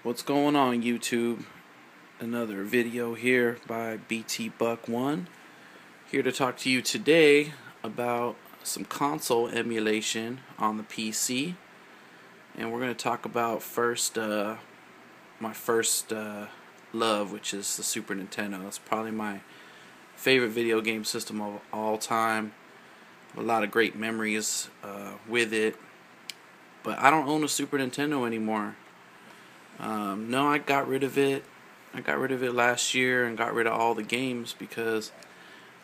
What's going on, YouTube? Another video here by BT Buck 1. Here to talk to you today about some console emulation on the PC. And we're going to talk about first my first love, which is the Super Nintendo. It's probably my favorite video game system of all time. A lot of great memories with it. But I don't own a Super Nintendo anymore. No, I got rid of it. I got rid of it last year and got rid of all the games because,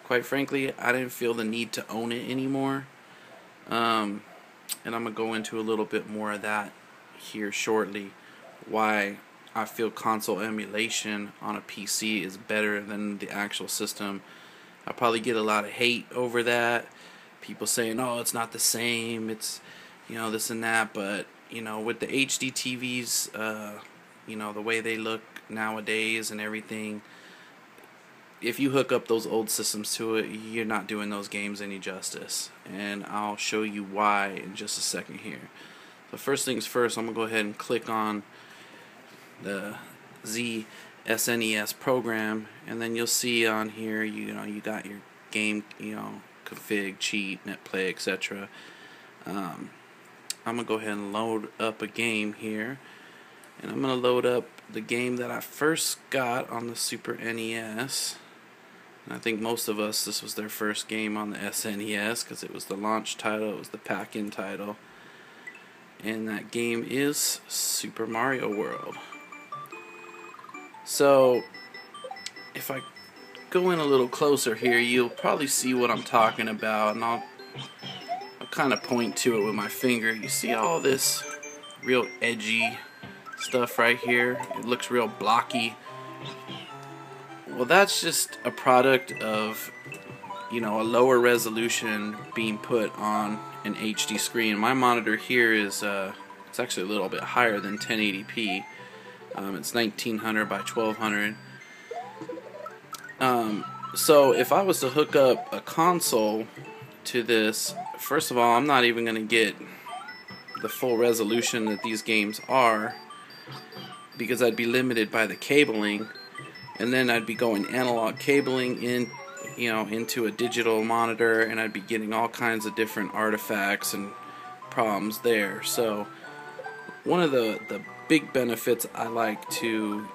quite frankly, I didn't feel the need to own it anymore. And I'm going to go into a little bit more of that here shortly. Why I feel console emulation on a PC is better than the actual system. I'll probably get a lot of hate over that. People saying, oh, it's not the same. It's, this and that. But, with the HD TVs, the way they look nowadays and everything, if you hook up those old systems to it, you're not doing those games any justice. And I'll show you why in just a second here. So first things first, I'm going to go ahead and click on the ZSNES program, and then you'll see on here, you got your game, config, cheat, net play, etc. I'm going to go ahead and load up a game here. And I'm going to load up the game that I first got on the Super NES. And I think most of us, this was their first game on the SNES because it was the launch title, it was the pack-in title. And that game is Super Mario World. So, if I go in a little closer here, you'll probably see what I'm talking about. And I'll kind of point to it with my finger. You see all this real edgy stuff right here? It looks real blocky. Well, that's just a product of a lower resolution being put on an HD screen. My monitor here is it's actually a little bit higher than 1080p. It's 1900 by 1200. So if I was to hook up a console to this, first of all, I'm not even going to get the full resolution that these games are, because I'd be limited by the cabling, and then I'd be going analog cabling into a digital monitor, and I'd be getting all kinds of different artifacts and problems there. So one of the big benefits I like to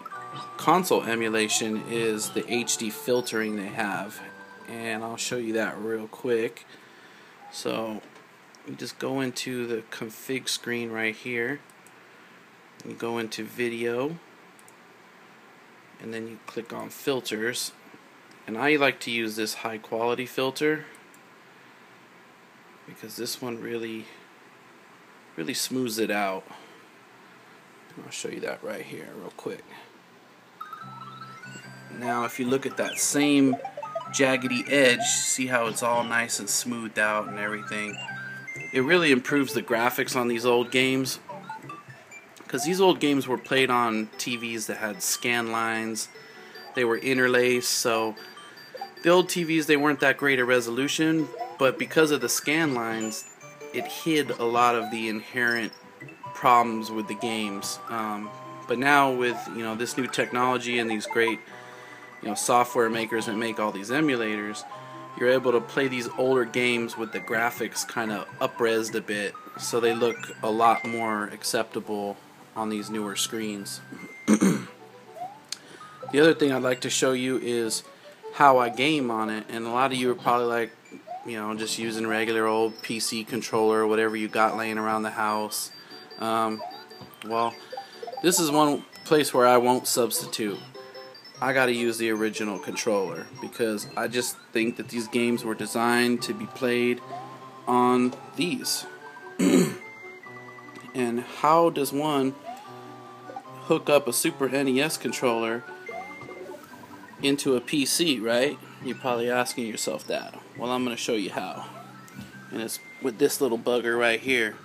console emulation is the HD filtering they have, and I'll show you that real quick. So you just go into the config screen right here. You go into video, and then you click on filters, and I like to use this high quality filter because this one really smooths it out. I'll show you that right here real quick. Now if you look at that same jaggedy edge, see how it's all nice and smoothed out and everything. It really improves the graphics on these old games, because these old games were played on TVs that had scan lines. They were interlaced, so the old TVs, they weren't that great a resolution, but because of the scan lines, it hid a lot of the inherent problems with the games. But now with this new technology and these great software makers that make all these emulators, you're able to play these older games with the graphics kind of up-resed a bit, so they look a lot more acceptable on these newer screens. The other thing I'd like to show you is how I game on it, and a lot of you are probably like, just using regular old PC controller or whatever you got laying around the house. Well, this is one place where I won't substitute. I gotta use the original controller because I just think that these games were designed to be played on these. And how does one hook up a Super NES controller into a PC, right? You're probably asking yourself that. Well, I'm going to show you how. And it's with this little bugger right here.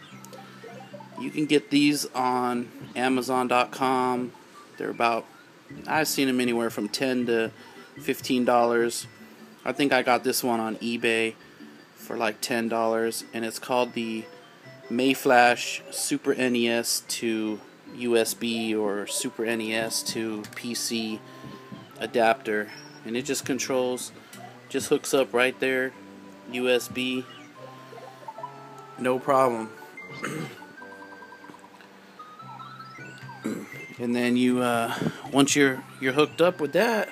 You can get these on Amazon.com. They're about, I've seen them anywhere from $10 to $15. I think I got this one on eBay for like $10, and it's called the Mayflash Super NES to USB or Super NES to PC adapter, and it just controls, just hooks up right there, USB, no problem. And then you once you're hooked up with that,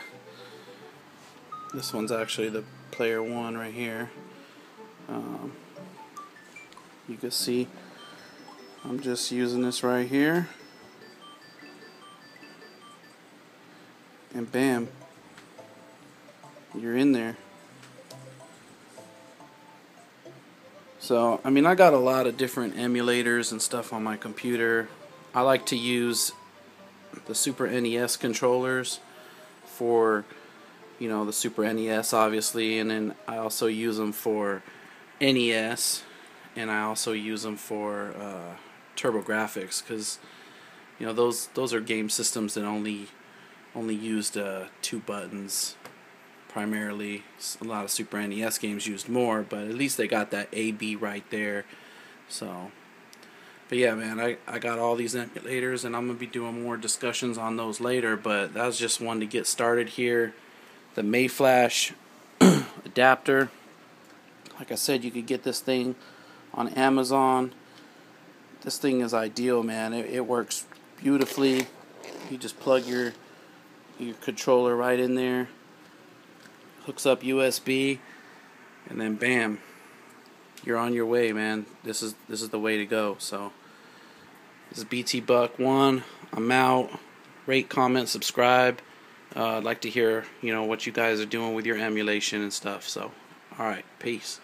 this one's actually the player one right here. You can see I'm just using this right here, and bam, you're in there. So, I mean, I got a lot of different emulators and stuff on my computer. I like to use the Super NES controllers for, you know, the Super NES obviously, and then I also use them for NES, and I also use them for TurboGrafx, because, you know, those are game systems that only used 2 buttons primarily. A lot of Super NES games used more, but at least they got that A-B right there. So, but yeah, man, I got all these emulators, and I'm going to be doing more discussions on those later, but that was just one to get started here. The Mayflash adapter. Like I said, you could get this thing on Amazon. This thing is ideal, man. It works beautifully. You just plug your controller right in there, hooks up USB, and then bam, you're on your way, man. This is the way to go. So this is BT Buck 1. I'm out. Rate, comment, subscribe. I'd like to hear, you know, what you guys are doing with your emulation and stuff. So, all right, peace.